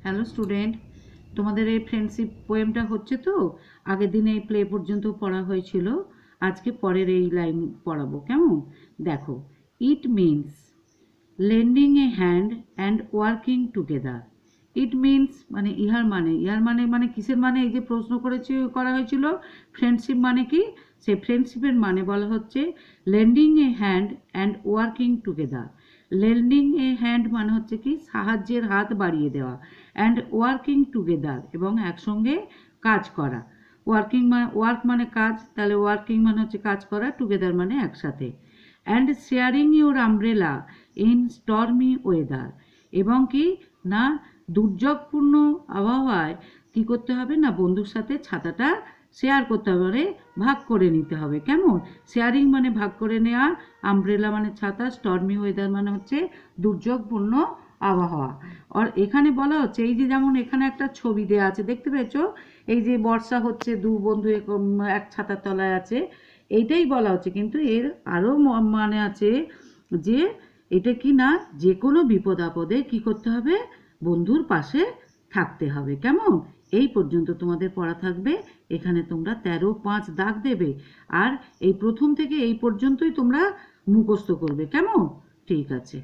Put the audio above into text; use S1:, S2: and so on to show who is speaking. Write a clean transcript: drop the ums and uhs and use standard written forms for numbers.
S1: Hello student, তোমাদের এই friendship পোয়েমটা হচ্ছে তো। আগের দিনে এই প্লে পর্যন্ত পড়া হয়েছিল, আজকে পরের এই লাইন পড়াবো। কেমন? দেখো, it means lending a hand and working together. It means মানে ইহার মানে কিসের মানে? এই যে প্রশ্ন করা হয়েছিল ফ্রেন্ডশিপ মানে কি, সে ফ্রেন্ডশিপের মানে বলা হচ্ছে lending a hand and working together. Lending a hand মানে হচ্ছে কি সাহায্যের হাত বাড়িয়ে দেওয়া, অ্যান্ড ওয়ার্কিং টুগেদার এবং একসঙ্গে কাজ করা। ওয়ার্ক মানে কাজ, তাহলে ওয়ার্কিং মানে হচ্ছে কাজ করা, টুগেদার মানে একসাথে। And sharing your umbrella in stormy weather, এবং কি না দুর্যোগপূর্ণ আবহাওয়ায় কি করতে হবে না বন্ধুর সাথে ছাতাটা শেয়ার করতে হবে, মানে ভাগ করে নিতে হবে। কেমন? শেয়ারিং মানে ভাগ করে নেওয়া, আমব্রেলা মানে ছাতা, স্টর্মি ওয়েদার মানে হচ্ছে দুর্যোগপূর্ণ আবহাওয়া। আর এখানে বলা হচ্ছে এই যে যেমন এখানে একটা ছবি দেওয়া আছে, দেখতে পেয়েছো? এই যে বর্ষা হচ্ছে, দু বন্ধু এক ছাতার তলায় আছে, এইটাই বলা হচ্ছে। কিন্তু এর আরও মানে আছে যে এটা কি না যে কোনো বিপদ আপদে কি করতে হবে, বন্ধুর পাশে থাকতে হবে। কেমন? এই পর্যন্ত তোমাদের পড়া থাকবে। এখানে তোমরা 13-5 দাগ দেবে, আর এই প্রথম থেকে এই পর্যন্তই তোমরা মুখস্থ করবে। কেমন? ঠিক আছে।